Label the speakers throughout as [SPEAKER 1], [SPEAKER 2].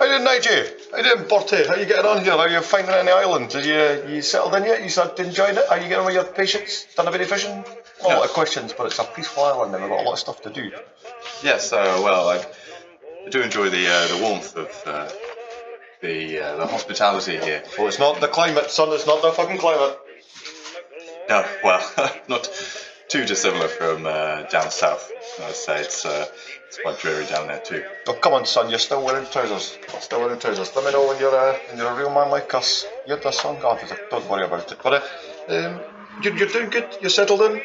[SPEAKER 1] How you doing, Nigel? How you doing, Bertie? How you getting on here? How you finding it on the island? Did you settled in yet? You started enjoying it? How you getting on with your patients? Done a bit of fishing? A lot of questions, but it's a peaceful island and we've got a lot of stuff to do.
[SPEAKER 2] Yes, well, I do enjoy the warmth of the hospitality here.
[SPEAKER 1] Oh, it's not the climate, son. It's not the fucking climate.
[SPEAKER 2] No, well, not too dissimilar from down south. I'd say it's quite dreary down there too.
[SPEAKER 1] Oh, come on, son. You're still wearing trousers. Still wearing trousers. Let me know when you're a real man like us. You're the son. God, don't worry about it. But you're doing good. You're settled in.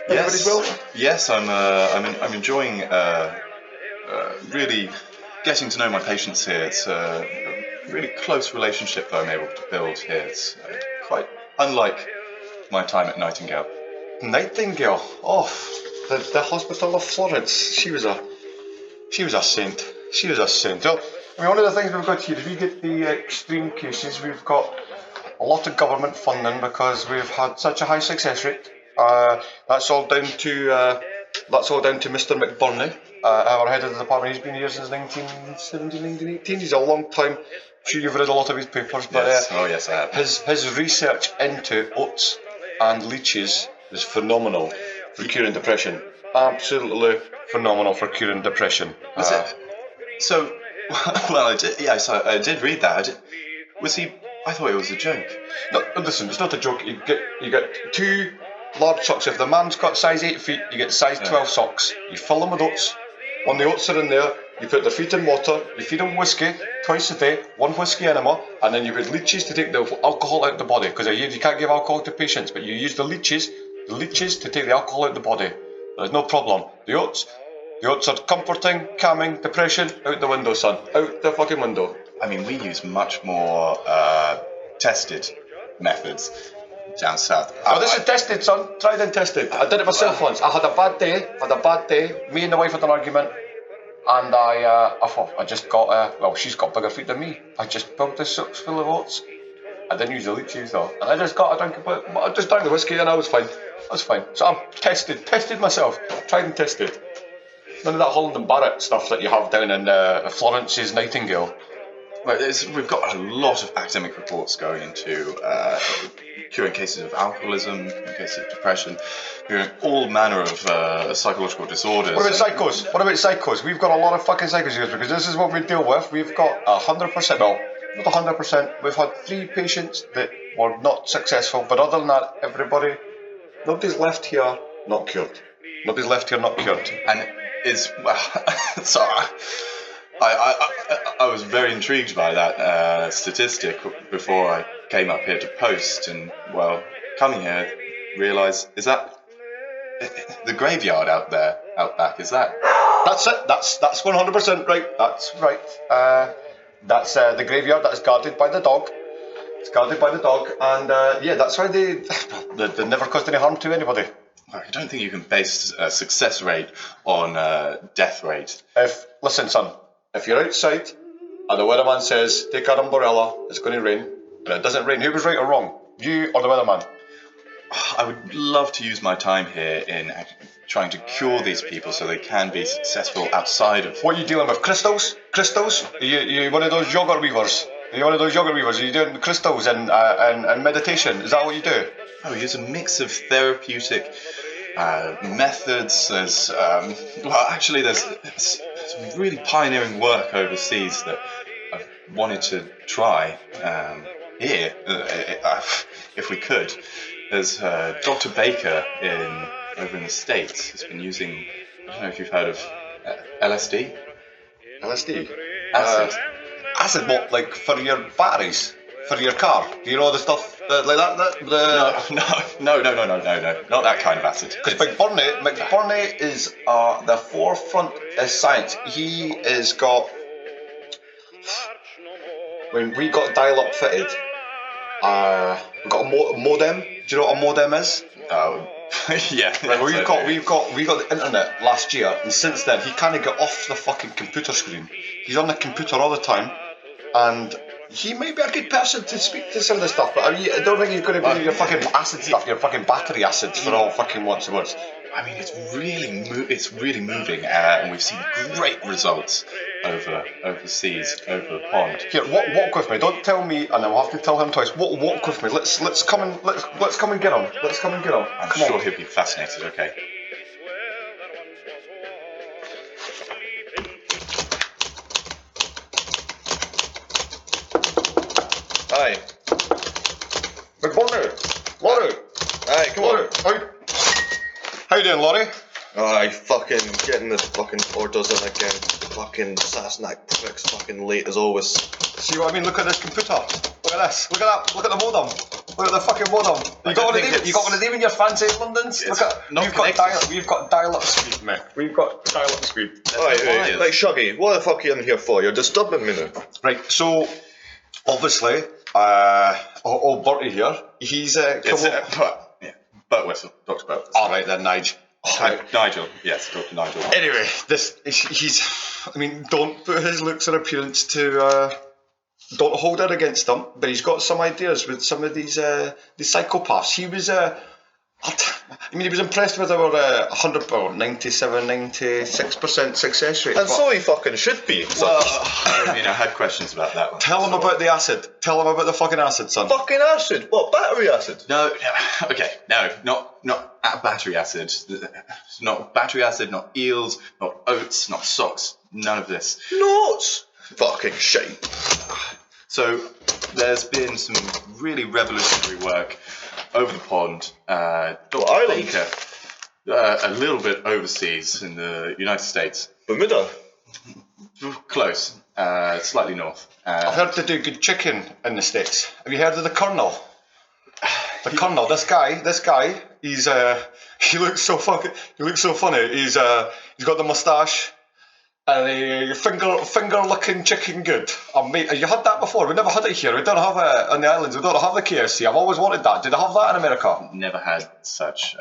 [SPEAKER 1] Everybody's well.
[SPEAKER 2] Yes, I'm enjoying really getting to know my patients here. It's a really close relationship that I'm able to build here. It's quite unlike my time at Nightingale.
[SPEAKER 1] Nightingale? Oh, the hospital of Florence. She was a saint. She was a saint. Well, I mean, one of the things we've got here is we get the extreme cases. We've got a lot of government funding because we've had such a high success rate. That's all down to Mr. McBurnie, our head of the department. He's been here since 1917, 1918. He's a long time. I'm sure you've read a lot of his papers, but
[SPEAKER 2] yes, I have.
[SPEAKER 1] His research into oats and leeches is phenomenal for curing depression. Absolutely phenomenal for curing depression.
[SPEAKER 2] Was it? So, well, I did. Yes, I did read that. Was he? I thought it was a joke.
[SPEAKER 1] No, listen, it's not a joke. You get 2 large socks. If the man's got size 8 feet, you get size 12 socks. You fill them with oats. When the oats are in there, you put their feet in water. You feed them whiskey twice a day, 1 whiskey enema, and then you put leeches to take the alcohol out of the body. Because you can't give alcohol to patients, but you use the leeches to take the alcohol out of the body. There's no problem. The oats are comforting, calming, depression, out the window, son. Out the fucking window.
[SPEAKER 2] I mean, we use much more tested methods down south.
[SPEAKER 1] This is tested, son. Tried and tested. I did it myself once. I had a bad day. Me and the wife had an argument, and I thought I just got she's got bigger feet than me. I just filled the socks full of oats. I didn't use the leeches though, and I just got a drink of it. I just drank the whiskey and I was fine. So I'm tested myself. Tried and tested. None of that Holland and Barrett stuff that you have down in Florence's Nightingale.
[SPEAKER 2] Right, we've got a lot of academic reports going into curing cases of alcoholism, cases of depression, all manner of psychological disorders.
[SPEAKER 1] What about psychos? We've got a lot of fucking psychos here because this is what we deal with. We've got 100%, well, not 100%. We've had 3 patients that were not successful, but other than that, nobody's left here not cured.
[SPEAKER 2] And so I was very intrigued by that statistic before I came up here to post, and well, coming here, realised, is that the graveyard out back? Is that?
[SPEAKER 1] That's it. That's 100% right. That's right. That's the graveyard that is guarded by the dog. It's guarded by the dog, and that's why they never caused any harm to anybody.
[SPEAKER 2] I don't think you can base a success rate on death rate.
[SPEAKER 1] Listen, son, if you're outside and the weatherman says, take an umbrella, it's going to rain, and it doesn't rain, who was right or wrong? You or the weatherman?
[SPEAKER 2] I would love to use my time here in trying to cure these people so they can be successful outside of...
[SPEAKER 1] What are you dealing with? Crystals? Are you one of those yogurt weavers? Are you doing crystals and meditation? Is that what you do?
[SPEAKER 2] Oh, use a mix of therapeutic methods. There's some really pioneering work overseas that I've wanted to try here, if we could. There's Dr. Baker over in the States has been using, I don't know if you've heard of LSD?
[SPEAKER 1] LSD?
[SPEAKER 2] Acid,
[SPEAKER 1] what, like for your batteries? For your car? Do you know the stuff like that?
[SPEAKER 2] No, not that kind of acid.
[SPEAKER 1] Because McBurnie is the forefront of science. He has got... When we got dial-up fitted, we got a modem. Do you know what a modem is?
[SPEAKER 2] Yeah.
[SPEAKER 1] Right, we got the internet last year, and since then he can't get off the fucking computer screen. He's on the computer all the time, and he may be a good person to speak to some of this stuff, but I don't think he's going to be your fucking acid stuff, your fucking battery acids for all fucking once and words.
[SPEAKER 2] I mean, it's really moving, and we've seen great results overseas, over the pond.
[SPEAKER 1] Here, walk with me. Don't tell me, and I'll have to tell him twice. Walk with me. Let's come and get him. Let's come and get him.
[SPEAKER 2] I'm sure he'll be fascinated. Okay.
[SPEAKER 3] Hi.
[SPEAKER 1] McBurnie. Laurie.
[SPEAKER 3] Aye, come on.
[SPEAKER 1] How you doing, Laurie?
[SPEAKER 3] Aye, fucking getting the fucking orders in again. Fucking Sasnak pricks, fucking late as always.
[SPEAKER 1] See what I mean? Look at this computer. Look at this. Look at that. Look at the modem. Look at the fucking modem. You got one of them in your fancy Londons? Look at. We've got dial-up speed, mate. We've got dial-up speed.
[SPEAKER 3] Aye, right, Shuggy, what the fuck are you in here for? You're disturbing me now.
[SPEAKER 1] Right, so obviously, old Bertie here, he's
[SPEAKER 2] Birtwhistle, Dr. Birtwhistle.
[SPEAKER 1] Alright then, Nigel.
[SPEAKER 2] Nigel, yes, Dr. Nigel.
[SPEAKER 1] Anyway, don't put his looks or appearance to, don't hold it against him, but he's got some ideas with some of these psychopaths. He was, he was impressed with our 96% success rate.
[SPEAKER 3] And so he fucking should be.
[SPEAKER 2] Well, I had questions about that one.
[SPEAKER 1] Tell him about the acid. Tell him about the fucking acid, son.
[SPEAKER 3] Fucking acid? What, battery acid?
[SPEAKER 2] No, not battery acid. Not battery acid, not eels, not oats, not socks. None of this.
[SPEAKER 3] Notes? Fucking shite.
[SPEAKER 2] So there's been some really revolutionary work over the pond. Dr. Baker, a little bit overseas in the United States.
[SPEAKER 3] Bermuda?
[SPEAKER 2] Close, slightly north.
[SPEAKER 1] I've heard they do good chicken in the States. Have you heard of the Colonel? The Colonel, this guy, he's he looks so funny. He's got the moustache and a finger looking chicken good. Mate, you had that before? We never had it here. We don't have it on the islands. We don't have the KFC. I've always wanted that. Did they have that in America?
[SPEAKER 2] Never had such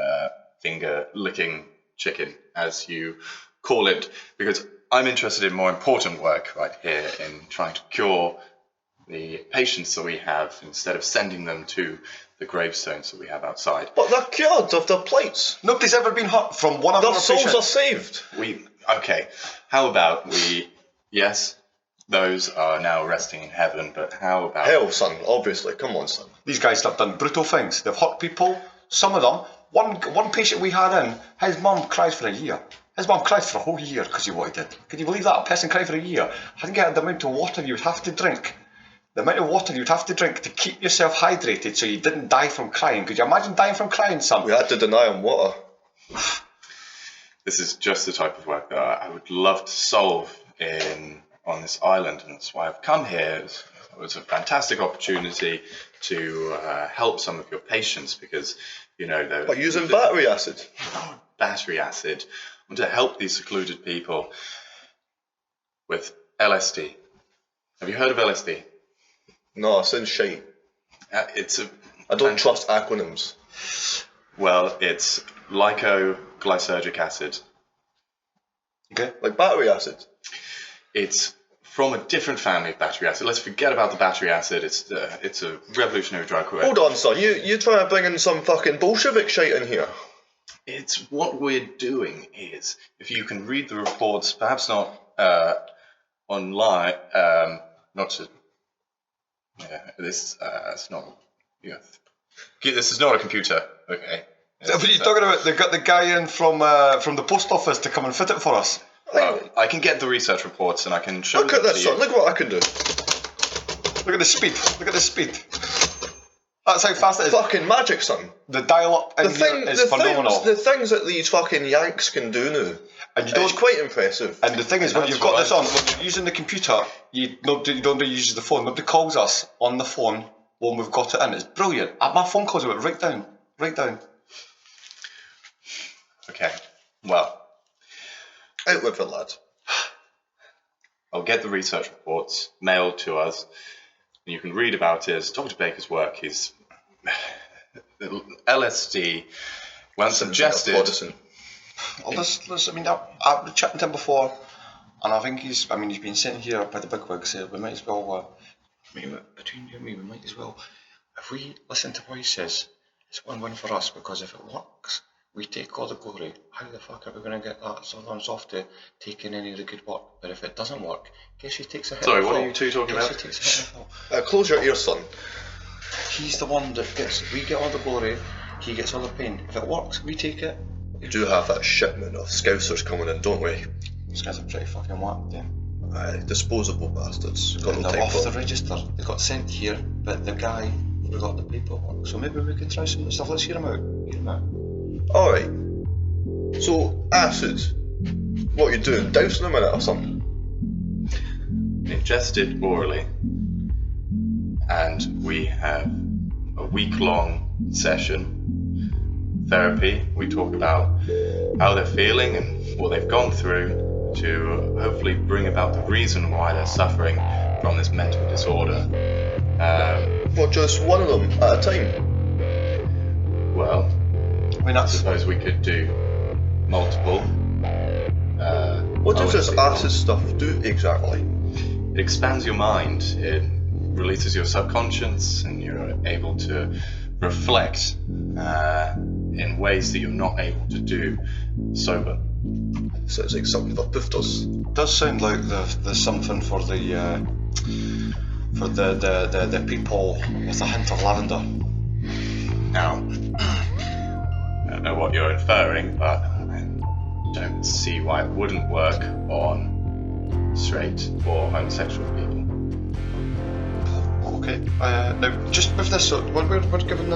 [SPEAKER 2] finger licking chicken, as you call it, because I'm interested in more important work right here in trying to cure the patients that we have instead of sending them to the gravestones that we have outside.
[SPEAKER 3] But they're cured of their plights.
[SPEAKER 1] Nobody's ever been hurt from one of our
[SPEAKER 3] patients. Their souls are saved.
[SPEAKER 2] Okay, how about yes, those are now resting in heaven, but how about...
[SPEAKER 3] Hell, son, obviously, come on, son.
[SPEAKER 1] These guys have done brutal things. They've hurt people, some of them. One patient we had in, his mum cried for a year. His mum cried for a whole year because he wanted it. Can you believe that? A person cried for a year. I think the amount of water you would have to drink. The amount of water you'd have to drink to keep yourself hydrated so you didn't die from crying. Could you imagine dying from crying, son?
[SPEAKER 3] We had to deny him water.
[SPEAKER 2] This is just the type of work that I would love to solve on this island, and that's why I've come here. It's a fantastic opportunity to help some of your patients because,
[SPEAKER 3] But using battery acid?
[SPEAKER 2] Battery acid. I want to help these secluded people with LSD. Have you heard of LSD?
[SPEAKER 3] No, it sounds shite. I don't trust acronyms.
[SPEAKER 2] Well, it's glycoglycergic acid.
[SPEAKER 3] Okay. Like battery acid?
[SPEAKER 2] It's from a different family of battery acid. Let's forget about the battery acid. It's a revolutionary drug.
[SPEAKER 3] Hold on, son. You trying to bring in some fucking Bolshevik shite in here?
[SPEAKER 2] It's what we're doing is, if you can read the reports, perhaps not online, this is not a computer, okay?
[SPEAKER 1] But you're talking about they got the guy in from the post office to come and fit it for us.
[SPEAKER 2] I can get the research reports and I can show.
[SPEAKER 3] Look at this, son. Look what I can do.
[SPEAKER 1] Look at the speed. Look at the speed. That's how fast it is.
[SPEAKER 3] Fucking magic, son.
[SPEAKER 1] The dial-up in here is phenomenal.
[SPEAKER 3] The things that these fucking Yanks can do now. And it's quite impressive.
[SPEAKER 1] And the thing is, when you've got this on, when you're using the computer, you don't use the phone. Nobody calls us on the phone when we've got it in. It's brilliant. My phone calls went right down.
[SPEAKER 2] Okay, well.
[SPEAKER 3] Out with it, lad.
[SPEAKER 2] I'll get the research reports mailed to us, and you can read about it. It's Dr. Baker's work. He's LSD, when suggested.
[SPEAKER 1] I've been chatting to him before, and I think he's been sent here by the bigwigs, so we might as well, between you and me, we might as well, if we listen to what he says, it's win-win for us, because if it works, we take all the glory. How the fuck are we going to get that someone's off to taking any of the good work? But if it doesn't work, guess who takes a hit?
[SPEAKER 2] Sorry, what are you two talking about?
[SPEAKER 3] Close your ears, son.
[SPEAKER 1] He's the one that we get all the glory, he gets all the pain. If it works, we take it.
[SPEAKER 3] We do have that shipment of Scousers coming in, don't we?
[SPEAKER 1] These guys are pretty fucking whacked, then.
[SPEAKER 3] Disposable bastards. Got no
[SPEAKER 1] They're
[SPEAKER 3] time
[SPEAKER 1] off
[SPEAKER 3] for
[SPEAKER 1] the
[SPEAKER 3] them.
[SPEAKER 1] register. They got sent here, but the guy forgot the paperwork. So maybe we could try some of the stuff. Let's hear him out.
[SPEAKER 3] Alright. So, acid. What are you doing? Dousing a minute or something?
[SPEAKER 2] Ingested orally, and we have a week-long session therapy. We talk about how they're feeling and what they've gone through to hopefully bring about the reason why they're suffering from this mental disorder.
[SPEAKER 3] What, just one of them at a time?
[SPEAKER 2] Well,
[SPEAKER 1] I mean,
[SPEAKER 2] I suppose we could do multiple.
[SPEAKER 3] What does this acid stuff do exactly?
[SPEAKER 2] It expands your mind. It releases your subconscious, and you're able to reflect in ways that you're not able to do sober.
[SPEAKER 3] Sounds like something for pifters.
[SPEAKER 1] It does sound like the something for the people with a hint of lavender.
[SPEAKER 2] Now, I don't know what you're inferring, but I don't see why it wouldn't work on straight or homosexual people.
[SPEAKER 1] Okay. Now, just with this, when we're given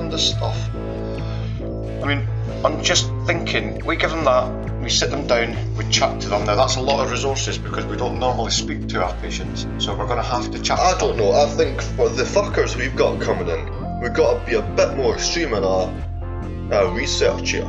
[SPEAKER 1] this stuff, I mean, I'm just thinking, we give them that, we sit them down, we chat to them. Now, that's a lot of resources because we don't normally speak to our patients, so we're going to have to chat.
[SPEAKER 3] I don't know. I think for the fuckers we've got coming in, we've got to be a bit more extreme in our research here.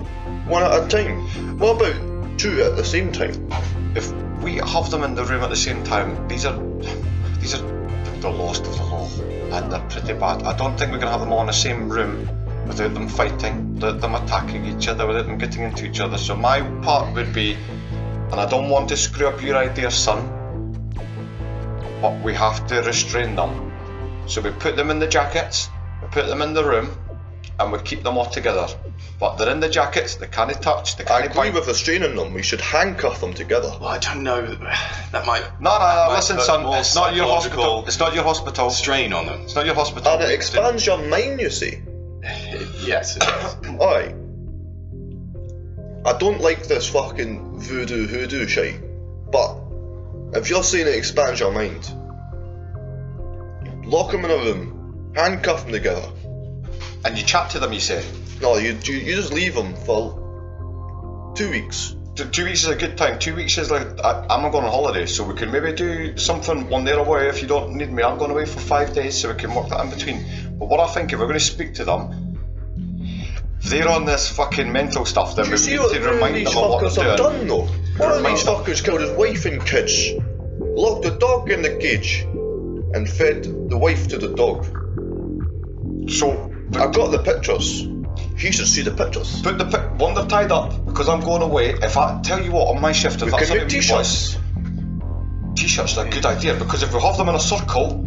[SPEAKER 3] One at a time. What about two at the same time?
[SPEAKER 1] If we have them in the room at the same time, these are the lowest of the low, and they're pretty bad. I don't think we're going to have them all in the same room without them fighting, without them attacking each other, without them getting into each other. So my part would be, and I don't want to screw up your idea, son, but we have to restrain them. So we put them in the jackets, we put them in the room, and we keep them all together. But they're in the jackets, they can't touch, they
[SPEAKER 3] I
[SPEAKER 1] can't
[SPEAKER 3] agree
[SPEAKER 1] bite.
[SPEAKER 3] with restraining them. We should handcuff them together.
[SPEAKER 2] Well, I don't know. That might.
[SPEAKER 1] No, listen,
[SPEAKER 2] put
[SPEAKER 1] son,
[SPEAKER 2] more
[SPEAKER 1] it's not your hospital.
[SPEAKER 2] psychological
[SPEAKER 1] It's not your hospital.
[SPEAKER 2] strain on them.
[SPEAKER 1] It's not your hospital.
[SPEAKER 3] And it expands your mind, you see.
[SPEAKER 2] Yes, it does.
[SPEAKER 3] Alright. I don't like this fucking voodoo shit, but if you're saying it expands your mind, lock them in a room, handcuff them together.
[SPEAKER 1] And you chat to them, you say?
[SPEAKER 3] No, you just leave them for 2 weeks.
[SPEAKER 1] 2 weeks is a good time. 2 weeks is like, I'm going on holiday, so we can maybe do something when they're away. If you don't need me, I'm going away for 5 days, so we can work that in between. But what I think, if we're going to speak to them, if they're on this fucking mental stuff, then we need to remind
[SPEAKER 3] these
[SPEAKER 1] them of what
[SPEAKER 3] fuckers
[SPEAKER 1] they're
[SPEAKER 3] have
[SPEAKER 1] doing.
[SPEAKER 3] done though? One of these fuckers killed his wife and kids, locked the dog in the cage, and fed the wife to the dog.
[SPEAKER 1] So,
[SPEAKER 3] I've got the pictures. You should see the pictures.
[SPEAKER 1] put when they're tied up, because I'm going away. If I tell you what, on my shift, if
[SPEAKER 3] We
[SPEAKER 1] that's
[SPEAKER 3] can
[SPEAKER 1] how
[SPEAKER 3] make
[SPEAKER 1] it was,
[SPEAKER 3] t-shirts.
[SPEAKER 1] T-shirts are a good idea, because if we have them in a circle,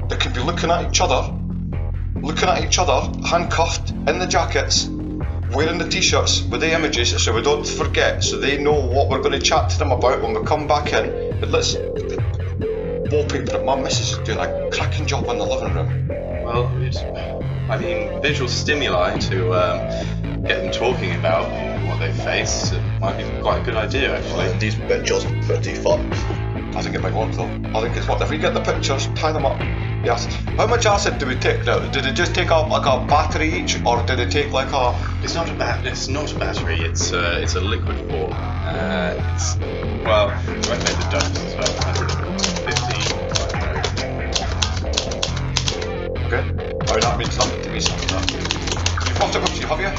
[SPEAKER 1] they can be looking at each other, handcuffed in the jackets, wearing the t-shirts with the images, so we don't forget, so they know what we're going to chat to them about when we come back in. But let's wallpaper. My missus is doing a cracking job in the living room.
[SPEAKER 2] Well, visual stimuli to get them talking about what they face might be quite a good idea, actually.
[SPEAKER 3] These pictures are pretty fun.
[SPEAKER 1] I think it might work though. I think it's what if we get the pictures, tie them up. Yes. How much acid do we take now? Did they just take up like a battery each, or did they take like a?
[SPEAKER 2] It's not a battery. It's a liquid form. I made the dose as well. 150.
[SPEAKER 1] Okay. Oh, that means nothing to me, son. You've got it with you, have you?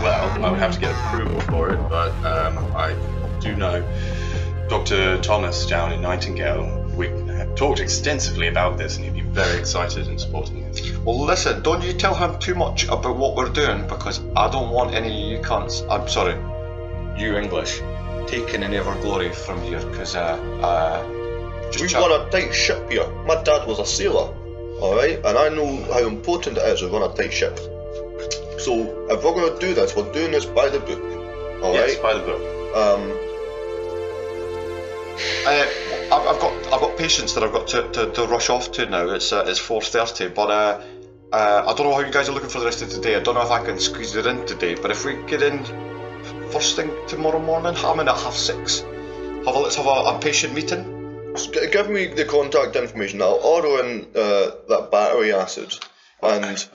[SPEAKER 2] Well, I would have to get approval for it, but I do know Dr. Thomas down in Nightingale. We have talked extensively about this, and he'd be very excited and supporting it.
[SPEAKER 1] Well, listen, don't you tell him too much about what we're doing, because I don't want any of you cunts, I'm sorry, you English, taking any of our glory from here, because
[SPEAKER 3] We've run a tight ship here. My dad was a sailor, alright? And I know how important it is to run a tight ship. So if we're going to do this, we're doing this by the book. All right.
[SPEAKER 2] Yes, by the book.
[SPEAKER 1] I've got patients that I've got to rush off to now. It's 4:30, but I don't know how you guys are looking for the rest of today. I don't know if I can squeeze it in today, but if we get in first thing tomorrow morning, I'm in at 6:30. Let's have a patient meeting.
[SPEAKER 3] Give me the contact information. I'll order in that battery acid, and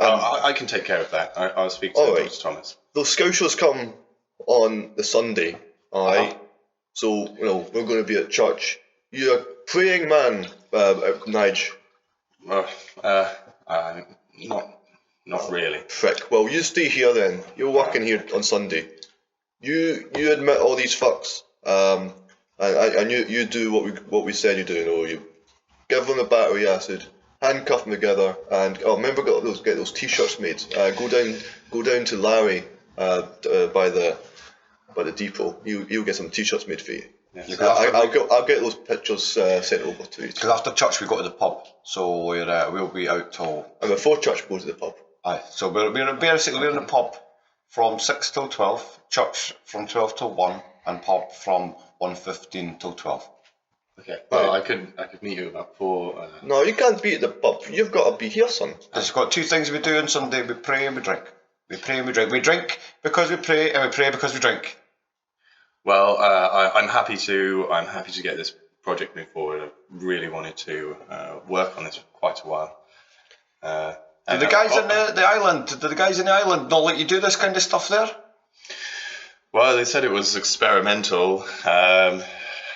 [SPEAKER 2] Okay. I can take care of that. I'll speak to
[SPEAKER 3] Alright.
[SPEAKER 2] Dr. Thomas.
[SPEAKER 3] those scousers come on the Sunday. All right.
[SPEAKER 1] Uh-huh.
[SPEAKER 3] So we're going to be at church. You're a praying man, Nige.
[SPEAKER 2] Not really.
[SPEAKER 3] Frick. Well, you stay here then. You're working here on Sunday. You admit all these fucks. And you do what we said you do. You give them the battery acid, handcuff them together, and remember get those t-shirts made. Go down to Larry by the depot. You'll get some t-shirts made for you.
[SPEAKER 2] Yes.
[SPEAKER 3] I'll get those pictures sent over to you.
[SPEAKER 1] Because after church we go to the pub, so we'll be out till.
[SPEAKER 3] And before church, we go to the pub.
[SPEAKER 1] Aye, so we're basically in the pub from 6 till 12, church from 12 till 1, and pub from 1:15 till 12.
[SPEAKER 2] Okay. Well, I could meet you about 4.
[SPEAKER 3] No, you can't be at the pub. You've got to be here, son.
[SPEAKER 1] There's got two things we do on Sunday: we pray and we drink. We pray and we drink. We drink because we pray, and we pray because we drink.
[SPEAKER 2] Well, I'm happy to get this project moved forward. I really wanted to work on this for quite a while.
[SPEAKER 1] Did the guys in the island? Did the guys in the island not let you do this kind of stuff there?
[SPEAKER 2] Well, they said it was experimental, and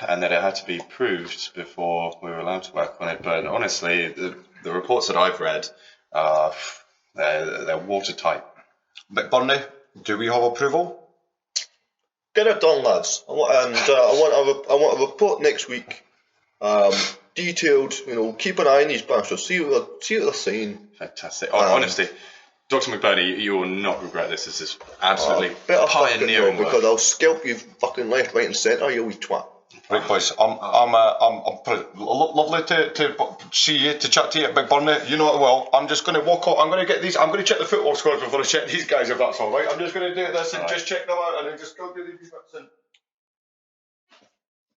[SPEAKER 2] that it had to be proved before we were allowed to work on it. But honestly, the reports that I've read, they're watertight.
[SPEAKER 1] McBurnie, do we have approval?
[SPEAKER 3] Get it done, lads. I want a report next week. Detailed. Keep an eye on these bastards. See what they're saying.
[SPEAKER 2] Fantastic. Honestly, Dr. McBurnie, you will not regret this. This is absolutely
[SPEAKER 3] Better
[SPEAKER 2] pioneering work.
[SPEAKER 3] because I'll scalp you fucking left, right, and centre, you wee twat.
[SPEAKER 1] Right, boys. I'm lovely to see you, to chat to you at McBurnie. You know it well. I'm just going to walk out. I'm going to get these. I'm going to check the football scores before I check these guys, if that's all right. I'm just going to do this and just check them out, and then just go do these bits.